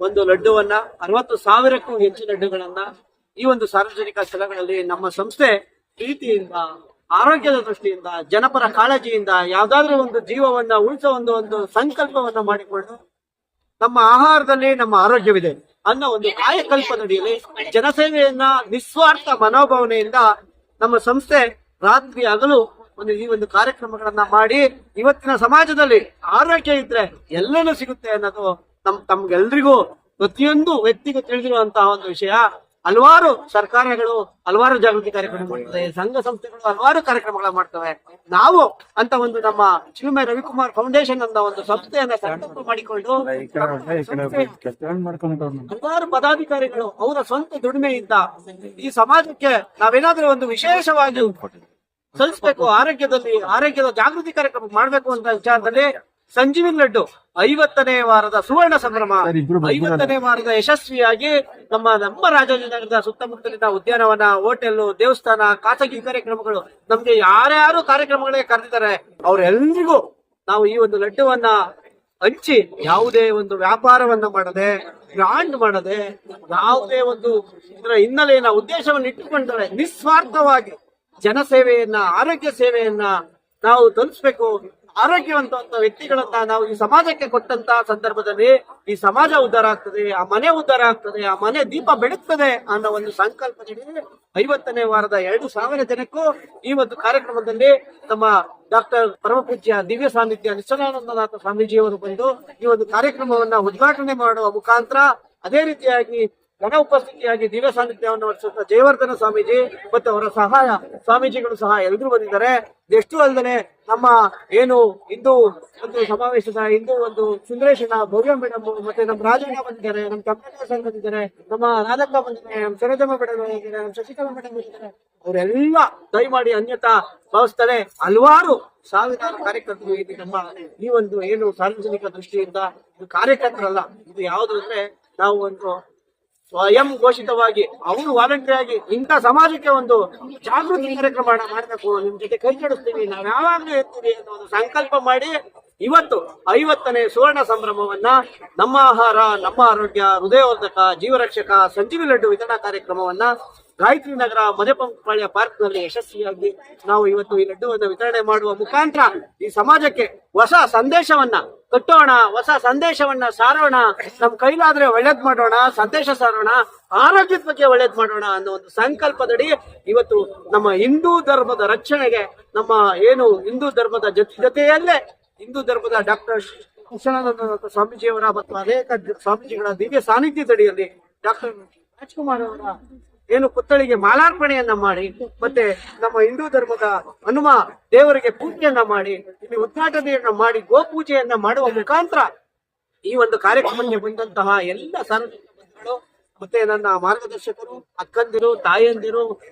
ಒಂದು ಲಡ್ಡುವನ್ನ 60,000ಕ್ಕೂ ಹೆಚ್ಚು ಲಡ್ಡುಗಳನ್ನ ಈ ಒಂದು ಸಾರ್ವಜನಿಕ ಸ್ಥಳಗಳಲ್ಲಿ ನಮ್ಮ ಸಂಸ್ಥೆ ಪ್ರೀತಿಯಿಂದ, ಆರೋಗ್ಯದ ದೃಷ್ಟಿಯಿಂದ, ಜನಪರ ಕಾಳಜಿಯಿಂದ ಯಾವ್ದಾದ್ರೂ ಒಂದು ಜೀವವನ್ನ ಉಳಿಸೋ ಒಂದು ಸಂಕಲ್ಪವನ್ನ ಮಾಡಿಕೊಂಡು ನಮ್ಮ ಆಹಾರದಲ್ಲಿ ನಮ್ಮ ಆರೋಗ್ಯವಿದೆ ಅನ್ನೋ ಒಂದು ಕಾಯಕಲ್ಪದಡಿಯಲ್ಲಿ ಜನಸೇವೆಯನ್ನ ನಿಸ್ವಾರ್ಥ ಮನೋಭಾವನೆಯಿಂದ ನಮ್ಮ ಸಂಸ್ಥೆ ರಾತ್ರಿ ಹಗಲು ಈ ಒಂದು ಕಾರ್ಯಕ್ರಮಗಳನ್ನ ಮಾಡಿ ಇವತ್ತಿನ ಸಮಾಜದಲ್ಲಿ ಆರೋಗ್ಯ ಇದ್ರೆ ಎಲ್ಲನೂ ಸಿಗುತ್ತೆ ಅನ್ನೋದು ತಮ್ಗೆಲ್ರಿಗೂ ಪ್ರತಿಯೊಂದು ವ್ಯಕ್ತಿಗೂ ತಿಳಿದಿರುವಂತಹ ಒಂದು ವಿಷಯ. ಹಲವಾರು ಸರ್ಕಾರಗಳು ಹಲವಾರು ಜಾಗೃತಿ ಕಾರ್ಯಕ್ರಮ ಮಾಡ್ತವೆ, ಸಂಘ ಸಂಸ್ಥೆಗಳು ಹಲವಾರು ಕಾರ್ಯಕ್ರಮಗಳ ಮಾಡ್ತವೆ. ನಾವು ಅಂತ ಒಂದು ನಮ್ಮ ಚಿಲುಮೆ ರವಿಕುಮಾರ್ ಫೌಂಡೇಶನ್ ಅಂತ ಒಂದು ಸಂಸ್ಥೆಯನ್ನ ಸಂಕಲ್ಪ ಮಾಡಿಕೊಂಡು ಹಲವಾರು ಪದಾಧಿಕಾರಿಗಳು ಅವರ ಸ್ವಂತ ದುಡಿಮೆಯಿಂದ ಈ ಸಮಾಜಕ್ಕೆ ನಾವೇನಾದ್ರೂ ಒಂದು ವಿಶೇಷವಾಗಿ ಸಲ್ಲಿಸಬೇಕು, ಆರೋಗ್ಯದ ಜಾಗೃತಿ ಕಾರ್ಯಕ್ರಮ ಮಾಡ್ಬೇಕು ಅಂತ ವಿಚಾರದಲ್ಲಿ ಸಂಜೀವಿನಿ ಲಡ್ಡು 50ನೇ ವಾರದ ಸುವರ್ಣ ಸಂಭ್ರಮ, 50ನೇ ವಾರದ ಯಶಸ್ವಿಯಾಗಿ ನಮ್ಮ ರಾಜಾಜಿನಗರದ ಸುತ್ತಮುತ್ತಲಿನ ಉದ್ಯಾನವನ, ಹೋಟೆಲ್, ದೇವಸ್ಥಾನ, ಖಾಸಗಿ ಕಾರ್ಯಕ್ರಮಗಳು ನಮ್ಗೆ ಯಾರ್ಯಾರು ಕಾರ್ಯಕ್ರಮಗಳಿಗೆ ಕರೆದಿದ್ದಾರೆ ಅವರೆಲ್ಲರಿಗೂ ನಾವು ಈ ಒಂದು ಲಡ್ಡುವನ್ನ ಹಂಚಿ ಯಾವುದೇ ಒಂದು ವ್ಯಾಪಾರವನ್ನ ಮಾಡದೆ, ಬ್ರಾಂಡ್ ಮಾಡದೆ, ಯಾವುದೇ ಒಂದು ಇದರ ಹಿನ್ನೆಲೆಯನ್ನ ಉದ್ದೇಶವನ್ನು ಇಟ್ಟುಕೊಂಡರೆ ನಿಸ್ವಾರ್ಥವಾಗಿ ಜನಸೇವೆಯನ್ನ, ಆರೋಗ್ಯ ಸೇವೆಯನ್ನ ನಾವು ತಲುಪಿಸಬೇಕು. ಆರೋಗ್ಯವಂತ ವ್ಯಕ್ತಿಗಳನ್ನ ನಾವು ಈ ಸಮಾಜಕ್ಕೆ ಕೊಟ್ಟಂತ ಸಂದರ್ಭದಲ್ಲಿ ಈ ಸಮಾಜ ಉದ್ಧಾರ ಆಗ್ತದೆ, ಆ ಮನೆ ಉದ್ಧಾರ ಆಗ್ತದೆ, ಆ ಮನೆ ದೀಪ ಬೆಳಗ್ತದೆ ಅನ್ನೋ ಒಂದು ಸಂಕಲ್ಪದಲ್ಲಿ 50ನೇ ವಾರದ 2,000 ಜನಕ್ಕೂ ಈ ಒಂದು ಕಾರ್ಯಕ್ರಮದಲ್ಲಿ ನಮ್ಮ ಡಾಕ್ಟರ್ ಪರಮಪೂಜ್ಯ ದಿವ್ಯ ಸಾನ್ನಿಧ್ಯ ನಿಶ್ಚಲಾನಂದನಾಥ ಸ್ವಾಮೀಜಿಯವರು ಬಂದು ಈ ಒಂದು ಕಾರ್ಯಕ್ರಮವನ್ನ ಉದ್ಘಾಟನೆ ಮಾಡುವ ಮುಖಾಂತರ, ಅದೇ ರೀತಿಯಾಗಿ ಗಣ ಉಪಸ್ಥಿತಿಯಾಗಿ ದಿವ್ಯ ಸಾನ್ನಿಧ್ಯವನ್ನು ವಹಿಸುತ್ತ ಜಯವರ್ಧನ ಸ್ವಾಮೀಜಿ ಮತ್ತು ಅವರ ಸಹಾಯ ಸ್ವಾಮೀಜಿಗಳು ಸಹ ಎಲ್ಲರೂ ಬಂದಿದ್ದಾರೆ. ಎಷ್ಟು ಅಲ್ಲದೆ ನಮ್ಮ ಏನು ಹಿಂದೂ ಒಂದು ಸಮಾವೇಶದ ಹಿಂದೂ ಒಂದು ಸುಂದರೇಶನ ಭವ್ಯ ಮೇಡಮ್ ಮತ್ತೆ ನಮ್ಮ ರಾಜಣ್ಣ ಬಂದಿದ್ದಾರೆ, ನಮ್ಮ ಕಮಲ ಸರ್ ಬಂದಿದ್ದಾರೆ, ನಮ್ಮ ರಾಧಕ್ಕ ಬಂದಿದ್ದಾರೆ, ನಮ್ಮ ಸರೋಜಮ್ಮ ಮೇಡಮ್ ಬಂದಿದ್ದಾರೆ, ನಮ್ಮ ಶಶಿಕಲಾ ಮೇಡಮ್ ಬಂದಿದ್ದಾರೆ. ಅವರೆಲ್ಲ ದಯಮಾಡಿ ಅನ್ಯತಾ ಭಾವಿಸ್ತಾರೆ. ಹಲವಾರು ಸಾವಿರಾರು ಕಾರ್ಯಕರ್ತರು ಇದು ನಮ್ಮ ಈ ಒಂದು ಏನು ಸಾರ್ವಜನಿಕ ದೃಷ್ಟಿಯಿಂದ ಇದು ಕಾರ್ಯಕರ್ತರಲ್ಲ, ಇದು ಯಾವುದು ಅಂದ್ರೆ ನಾವು ಒಂದು ಸ್ವಯಂ ಘೋಷಿತವಾಗಿ ಅವರು ವಾಲಂಟಿಯರ್ ಆಗಿ ಇಂಥ ಸಮಾಜಕ್ಕೆ ಒಂದು ಜಾಗೃತಿ ಕಾರ್ಯಕ್ರಮ ಮಾಡಬೇಕು, ನಿಮ್ ಜೊತೆ ಕೈ ಜೋಡಿಸ್ತೀವಿ, ನಾವ್ ಯಾವಾಗ್ಲೂ ಇರ್ತೀವಿ ಅನ್ನೋ ಒಂದು ಸಂಕಲ್ಪ ಮಾಡಿ ಇವತ್ತು 50ನೇ ಸುವರ್ಣ ಸಂಭ್ರಮವನ್ನ ನಮ್ಮ ಆಹಾರ, ನಮ್ಮ ಆರೋಗ್ಯ, ಹೃದಯವರ್ಧಕ, ಜೀವರಕ್ಷಕ ಸಂಜೀವಿ ಲಡ್ಡು ವಿತರಣಾ ಕಾರ್ಯಕ್ರಮವನ್ನ ಗಾಯತ್ರಿ ನಗರ ಮದೆಪಂಪಾಳ್ಯ ಪಾರ್ಕ್ ನಲ್ಲಿ ಯಶಸ್ವಿಯಾಗಿ ನಾವು ಇವತ್ತು ಈ ಲಡ್ಡುವನ್ನು ವಿತರಣೆ ಮಾಡುವ ಮುಖಾಂತರ ಈ ಸಮಾಜಕ್ಕೆ ಹೊಸ ಸಂದೇಶವನ್ನ ಕಟ್ಟೋಣ, ಹೊಸ ಸಂದೇಶವನ್ನ ಸಾರೋಣ, ನಮ್ ಕೈಲಾದ್ರೆ ಒಳ್ಳೇದ್ ಮಾಡೋಣ, ಸಂದೇಶ ಸಾರೋಣ, ಆರೋಗ್ಯದ ಬಗ್ಗೆ ಒಳ್ಳೇದ್ ಮಾಡೋಣ ಅನ್ನೋ ಒಂದು ಸಂಕಲ್ಪದಡಿ ಇವತ್ತು ನಮ್ಮ ಹಿಂದೂ ಧರ್ಮದ ರಕ್ಷಣೆಗೆ, ನಮ್ಮ ಏನು ಹಿಂದೂ ಧರ್ಮದ ಜೊತೆಯಲ್ಲೇ ಹಿಂದೂ ಧರ್ಮದ ಡಾಕ್ಟರ್ ಕೃಷ್ಣಾನಂದ ಸ್ವಾಮೀಜಿಯವರ ಮತ್ತು ಅನೇಕ ಸ್ವಾಮೀಜಿಗಳ ದಿವ್ಯ ಸಾನ್ನಿಧ್ಯದಡಿಯಲ್ಲಿ ಡಾಕ್ಟರ್ ರಾಜ್ಕುಮಾರ್ ಅವರ ಏನು ಪುತ್ಥಳಿಗೆ ಮಾಲಾರ್ಪಣೆಯನ್ನ ಮಾಡಿ ಮತ್ತೆ ನಮ್ಮ ಹಿಂದೂ ಧರ್ಮದ ಹನುಮ ದೇವರಿಗೆ ಪೂಜೆಯನ್ನ ಮಾಡಿ ಇಲ್ಲಿ ಉದ್ಘಾಟನೆಯನ್ನ ಮಾಡಿ ಗೋಪೂಜೆಯನ್ನ ಮಾಡುವ ಮುಖಾಂತರ ಈ ಒಂದು ಕಾರ್ಯಕ್ರಮಕ್ಕೆ ಬಂದಂತಹ ಎಲ್ಲ ಸಾರ್ವಜನಿಕರು ಮತ್ತೆ ನನ್ನ ಮಾರ್ಗದರ್ಶಕರು, ಅಕ್ಕಂದಿರು, ತಾಯಂದಿರು,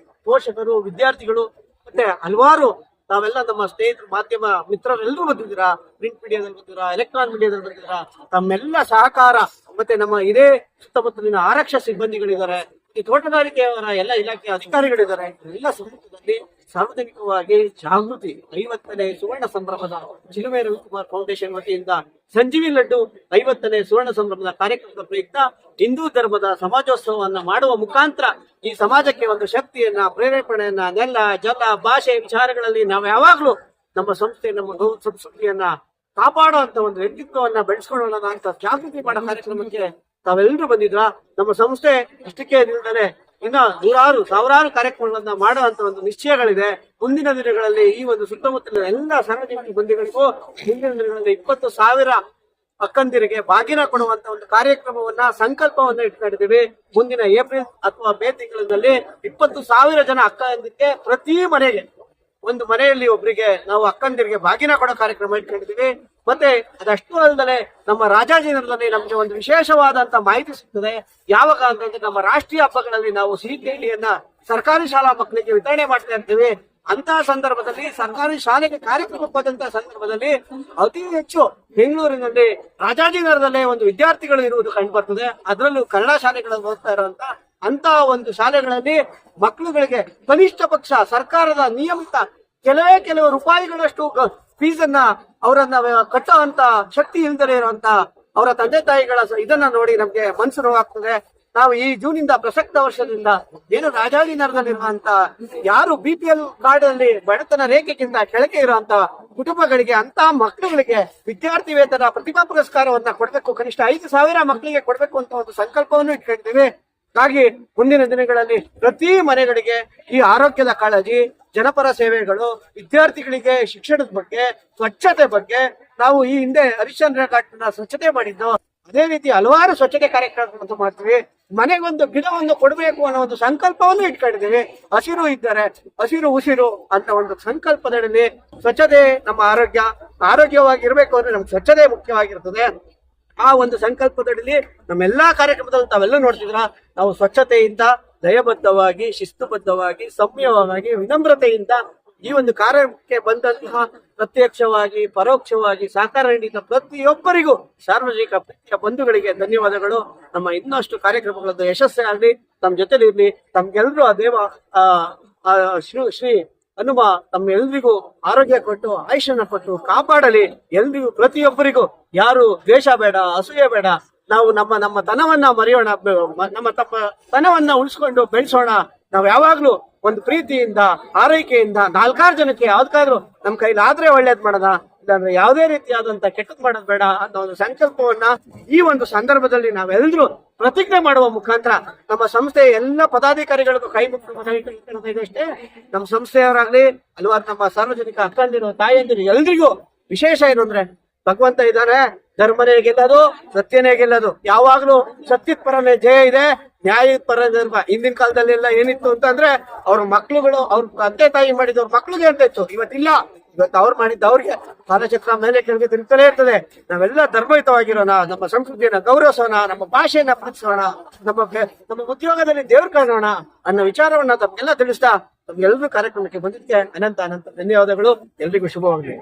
ಪೋಷಕರು, ವಿದ್ಯಾರ್ಥಿಗಳು ಮತ್ತೆ ಹಲವಾರು ತಾವೆಲ್ಲ ನಮ್ಮ ಸ್ನೇಹಿತರು, ಮಾಧ್ಯಮ ಮಿತ್ರರೆಲ್ಲರೂ ಬಂದಿದ್ದೀರಾ, ಪ್ರಿಂಟ್ ಮೀಡಿಯಾದಲ್ಲಿ ಬಂದಿದ್ದೀರಾ, ಎಲೆಕ್ಟ್ರಾನಿಕ್ ಮೀಡಿಯಾದಲ್ಲಿ ಬಂದಿದ್ದೀರಾ. ತಮ್ಮೆಲ್ಲ ಸಹಕಾರ ಮತ್ತೆ ನಮ್ಮ ಇದೇ ಸುತ್ತಮುತ್ತಲಿನ ಆರಕ್ಷಾ ಸಿಬ್ಬಂದಿಗಳಿದ್ದಾರೆ, ಈ ತೋಟಗಾರಿಕೆಯವರ ಎಲ್ಲ ಇಲಾಖೆಯ ಅಧಿಕಾರಿಗಳಿದ್ದಾರೆ. ಎಲ್ಲ ಸಮ್ಮುಖದಲ್ಲಿ ಸಾರ್ವಜನಿಕವಾಗಿ ಜಾಗೃತಿ 50ನೇ ಸುವರ್ಣ ಸಂಭ್ರಮದ ಚಿಲುಮೆ ರವಿಕುಮಾರ್ ಫೌಂಡೇಶನ್ ವತಿಯಿಂದ ಸಂಜೀವಿ ಲಡ್ಡು 50ನೇ ಸುವರ್ಣ ಸಂಭ್ರಮದ ಕಾರ್ಯಕ್ರಮದ ಪ್ರಯುಕ್ತ ಹಿಂದೂ ಧರ್ಮದ ಸಮಾಜೋತ್ಸವವನ್ನ ಮಾಡುವ ಮುಖಾಂತರ ಈ ಸಮಾಜಕ್ಕೆ ಒಂದು ಶಕ್ತಿಯನ್ನ, ಪ್ರೇರೇಪಣೆಯನ್ನ, ನೆಲ, ಜಲ, ಭಾಷೆ ವಿಚಾರಗಳಲ್ಲಿ ನಾವು ಯಾವಾಗ್ಲೂ ನಮ್ಮ ಸಂಸ್ಥೆ, ನಮ್ಮ ಸಂಸ್ಕೃತಿಯನ್ನ ಕಾಪಾಡುವಂತ ಒಂದು ವ್ಯಕ್ತಿತ್ವವನ್ನ ಬೆಳೆಸ್ಕೊಳ್ಳೋಣ ಅಂತ ಜಾಗೃತಿ ಮಾಡೋ ಕಾರ್ಯಕ್ರಮಕ್ಕೆ ತಾವೆಲ್ಲರೂ ಬಂದಿದ್ರ. ನಮ್ಮ ಸಂಸ್ಥೆ ಇಷ್ಟಕ್ಕೆ ನಿಲ್ದರೆ ಇನ್ನ ನೂರಾರು ಸಾವಿರಾರು ಕಾರ್ಯಕ್ರಮಗಳನ್ನ ಮಾಡುವಂತ ಒಂದು ನಿಶ್ಚಯಗಳಿದೆ. ಮುಂದಿನ ದಿನಗಳಲ್ಲಿ ಈ ಒಂದು ಸುತ್ತಮುತ್ತಲಿನ ಎಲ್ಲ ಸಾರ್ವಜನಿಕ ಬಂದಿಗಳಿಗೂ ಮುಂದಿನ ದಿನಗಳಲ್ಲಿ 20,000 ಅಕ್ಕಂದಿರಿಗೆ ಬಾಗಿನ ಕೊಡುವಂತ ಒಂದು ಕಾರ್ಯಕ್ರಮವನ್ನ ಸಂಕಲ್ಪವನ್ನ ಇಟ್ಕೊಂಡಿದ್ದೀವಿ. ಮುಂದಿನ ಏಪ್ರಿಲ್ ಅಥವಾ ಮೇ ತಿಂಗಳಲ್ಲಿ 20,000 ಜನ ಅಕ್ಕಂದಿರಿಗೆ ಪ್ರತಿ ಮನೆಗೆ ಒಂದು ಮನೆಯಲ್ಲಿ ಒಬ್ಬರಿಗೆ ನಾವು ಅಕ್ಕಂದಿರಿಗೆ ಬಾಗಿನ ಕೊಡೋ ಕಾರ್ಯಕ್ರಮ ಇಟ್ಕೊಂಡಿದ್ದೀವಿ. ಮತ್ತೆ ಅದಷ್ಟು ಅಲ್ಲದೆ ನಮ್ಮ ರಾಜಾಜಿನಗರದಲ್ಲಿ ನಮ್ಗೆ ಒಂದು ವಿಶೇಷವಾದಂತ ಮಾಹಿತಿ ಸಿಗ್ತದೆ. ಯಾವಾಗ ಅಂತಂದ್ರೆ ನಮ್ಮ ರಾಷ್ಟ್ರೀಯ ಹಬ್ಬಗಳಲ್ಲಿ ನಾವು ಸಿಹಿ ತಿಂಡಿಯನ್ನ ಸರ್ಕಾರಿ ಶಾಲಾ ಮಕ್ಕಳಿಗೆ ವಿತರಣೆ ಮಾಡ್ತಾ ಇರ್ತೀವಿ. ಅಂತಹ ಸಂದರ್ಭದಲ್ಲಿ ಸರ್ಕಾರಿ ಶಾಲೆಗೆ ಕಾರ್ಯಕ್ರಮಕ್ಕೆ ಹೋದಂತಹ ಸಂದರ್ಭದಲ್ಲಿ ಅತಿ ಹೆಚ್ಚು ಬೆಂಗಳೂರಿನಲ್ಲಿ ರಾಜಾಜಿನಗರದಲ್ಲೇ ಒಂದು ವಿದ್ಯಾರ್ಥಿಗಳು ಇರುವುದು ಕಂಡು ಬರ್ತದೆ. ಅದರಲ್ಲೂ ಕನ್ನಡ ಶಾಲೆಗಳಲ್ಲಿ ಓದ್ತಾ ಇರುವಂತ ಅಂತ ಒಂದು ಶಾಲೆಗಳಲ್ಲಿ ಮಕ್ಕಳುಗಳಿಗೆ ಕನಿಷ್ಠ ಪಕ್ಷ ಸರ್ಕಾರದ ನಿಯಮಿತ ಕೆಲವು ರೂಪಾಯಿಗಳಷ್ಟು ಫೀಸ್ ಅನ್ನ ಅವರನ್ನ ಕಟ್ಟುವಂತ ಶಕ್ತಿ ಇಲ್ಲದೆ ಇರುವಂತ ಅವರ ತಂದೆ ತಾಯಿಗಳ ಇದನ್ನ ನೋಡಿ ನಮ್ಗೆ ಮನಸ್ಸು ನೋವಾಗ್ತದೆ. ನಾವು ಈ ಜೂನಿಂದ ಪ್ರಸಕ್ತ ವರ್ಷದಿಂದ ಏನು ರಾಜಾಜಿನಗರದಲ್ಲಿರುವಂತ ಯಾರು BPL ಕಾರ್ಡ್ ಅಲ್ಲಿ ಬಡತನ ರೇಖೆಗಿಂತ ಕೆಳಗೆ ಇರುವಂತ ಕುಟುಂಬಗಳಿಗೆ ಅಂತ ಮಕ್ಕಳುಗಳಿಗೆ ವಿದ್ಯಾರ್ಥಿ ವೇತನ ಪ್ರತಿಭಾ ಪುರಸ್ಕಾರವನ್ನ ಕೊಡ್ಬೇಕು, ಕನಿಷ್ಠ 5,000 ಮಕ್ಕಳಿಗೆ ಕೊಡ್ಬೇಕು ಅಂತ ಒಂದು ಸಂಕಲ್ಪವನ್ನು ಇಟ್ಕೊಂಡಿದ್ದೀವಿ. ಹಾಗಾಗಿ ಮುಂದಿನ ದಿನಗಳಲ್ಲಿ ಪ್ರತಿ ಮನೆಗಳಿಗೆ ಈ ಆರೋಗ್ಯದ ಕಾಳಜಿ, ಜನಪರ ಸೇವೆಗಳು, ವಿದ್ಯಾರ್ಥಿಗಳಿಗೆ ಶಿಕ್ಷಣದ ಬಗ್ಗೆ, ಸ್ವಚ್ಛತೆ ಬಗ್ಗೆ ನಾವು ಈ ಹಿಂದೆ ಹರಿಶ್ಚಂದ್ರ ಘಾಟ್ನ ಸ್ವಚ್ಛತೆ ಮಾಡಿದ್ದು, ಅದೇ ರೀತಿ ಹಲವಾರು ಸ್ವಚ್ಛತೆ ಕಾರ್ಯಕ್ರಮಗಳನ್ನು ಮಾಡ್ತೀವಿ. ಮನೆಗೊಂದು ಗಿಡವನ್ನು ಕೊಡಬೇಕು ಅನ್ನೋ ಒಂದು ಸಂಕಲ್ಪವನ್ನು ಇಟ್ಕೊಂಡಿದ್ದೀವಿ. ಹಸಿರು ಇದ್ದರೆ ಹಸಿರು ಉಸಿರು ಅಂತ ಒಂದು ಸಂಕಲ್ಪದಲ್ಲಿ ಸ್ವಚ್ಛತೆ ನಮ್ಮ ಆರೋಗ್ಯವಾಗಿರ್ಬೇಕು ಅಂದ್ರೆ ನಮ್ಗೆ ಸ್ವಚ್ಛತೆ ಮುಖ್ಯವಾಗಿರ್ತದೆ. ಆ ಒಂದು ಸಂಕಲ್ಪದಲ್ಲಿ ನಮ್ಮೆಲ್ಲಾ ಕಾರ್ಯಕ್ರಮದಲ್ಲಿ ತಾವೆಲ್ಲ ನೋಡ್ತಿದ್ರ ನಾವು ಸ್ವಚ್ಛತೆಯಿಂದ ದಯಬದ್ಧವಾಗಿ, ಶಿಸ್ತುಬದ್ಧವಾಗಿ, ಸಂಯಮವಾಗಿ, ವಿನಮ್ರತೆಯಿಂದ ಈ ಒಂದು ಕಾರ್ಯಕ್ಕೆ ಬಂದಂತಹ ಪ್ರತ್ಯಕ್ಷವಾಗಿ ಪರೋಕ್ಷವಾಗಿ ಸಹಕಾರ ನೀಡಿದ ಪ್ರತಿಯೊಬ್ಬರಿಗೂ ಸಾರ್ವಜನಿಕ ಪ್ರೀತಿಯ ಬಂಧುಗಳಿಗೆ ಧನ್ಯವಾದಗಳು. ನಮ್ಮ ಇನ್ನಷ್ಟು ಕಾರ್ಯಕ್ರಮಗಳದ್ದು ಯಶಸ್ಸಾಗಲಿ, ತಮ್ಮ ಜೊತೆಲಿ ಇರ್ಲಿ. ತಮ್ಗೆಲ್ರೂ ಆ ದೇವ ಶ್ರೀ ಹನುಮ ತಮ್ಮೆಲ್ರಿಗೂ ಆರೋಗ್ಯ ಕೊಟ್ಟು ಆಯುಷ್ಯನ ಕೊಟ್ಟು ಕಾಪಾಡಲಿ. ಎಲ್ರಿಗೂ ಪ್ರತಿಯೊಬ್ಬರಿಗೂ ಯಾರು ದ್ವೇಷ ಬೇಡ, ಅಸೂಯೆ ಬೇಡ. ನಾವು ನಮ್ಮ ತನವನ್ನ ಮರೆಯೋಣ, ನಮ್ಮ ತನವನ್ನ ಉಳಿಸ್ಕೊಂಡು ಬೆಳೆಸೋಣ. ನಾವ್ ಯಾವಾಗ್ಲೂ ಒಂದು ಪ್ರೀತಿಯಿಂದ, ಆರೈಕೆಯಿಂದ 4-6 ಜನಕ್ಕೆ ಯಾವ್ದಾದ್ರು ನಮ್ ಕೈಲಾದ್ರೆ ಒಳ್ಳೇದ್ ಮಾಡೋಣ, ಇಲ್ಲಾಂದ್ರೆ ಯಾವುದೇ ರೀತಿಯಾದಂತ ಕೆಟ್ಟದ್ ಮಾಡೋದ್ ಬೇಡ ಅನ್ನೋ ಒಂದು ಸಂಕಲ್ಪವನ್ನ ಈ ಒಂದು ಸಂದರ್ಭದಲ್ಲಿ ನಾವೆಲ್ಲರೂ ಪ್ರತಿಜ್ಞೆ ಮಾಡುವ ಮುಖಾಂತರ ನಮ್ಮ ಸಂಸ್ಥೆಯ ಎಲ್ಲ ಪದಾಧಿಕಾರಿಗಳಿಗೂ ಕೈ ಮುಗಿದು ಅಷ್ಟೇ ನಮ್ಮ ಸಂಸ್ಥೆಯವರಾಗ್ಲಿ, ಹಲವಾರು ನಮ್ಮ ಸಾರ್ವಜನಿಕ ಅಕ್ಕಂದಿರು, ತಾಯಂದಿರು ಎಲ್ರಿಗೂ ವಿಶೇಷ ಏನು ಅಂದ್ರೆ ಭಗವಂತ ಇದ್ದಾರೆ, ಧರ್ಮನೇ ಗೆಲ್ಲೋದು, ಸತ್ಯನೇ ಗೆಲ್ಲೋದು. ಯಾವಾಗ್ಲೂ ಸತ್ಯದ ಪರನೇ ಜಯ ಇದೆ, ನ್ಯಾಯದ ಪರ ಧರ್ಮ. ಹಿಂದಿನ ಕಾಲದಲ್ಲೆಲ್ಲ ಏನಿತ್ತು ಅಂತಂದ್ರೆ ಅವ್ರ ಮಕ್ಳುಗಳು ಅವ್ರ ತಂದೆ ತಾಯಿ ಮಾಡಿದವ್ರ ಮಕ್ಳಿಗೆ ಅಂತ ಇತ್ತು. ಇವತ್ತಿಲ್ಲ, ಇವತ್ತು ಅವ್ರು ಮಾಡಿದ್ದ ಅವ್ರಿಗೆ ಕಾಲಚಕ್ರ ಮೇಲೆ ಕೆಳಗೆ ತಿರುಗ್ತಾನೆ ಇರ್ತದೆ. ನಾವೆಲ್ಲ ಧರ್ಮಯುತವಾಗಿರೋಣ, ನಮ್ಮ ಸಂಸ್ಕೃತಿಯನ್ನ ಗೌರವಿಸೋಣ, ನಮ್ಮ ಭಾಷೆಯನ್ನ ಪ್ರೀತಿಸೋಣ, ನಮ್ಮ ಉದ್ಯೋಗದಲ್ಲಿ ದೇವ್ರು ಕಾಣೋಣ ಅನ್ನೋ ವಿಚಾರವನ್ನ ತಮ್ಗೆಲ್ಲ ತಿಳಿಸ್ತಾ ತಮ್ಗೆಲ್ಲರೂ ಕಾರ್ಯಕ್ರಮಕ್ಕೆ ಬಂದಿದ್ದಕ್ಕೆ ಅನಂತ ಧನ್ಯವಾದಗಳು. ಎಲ್ರಿಗೂ ಶುಭವಾಗಲಿ.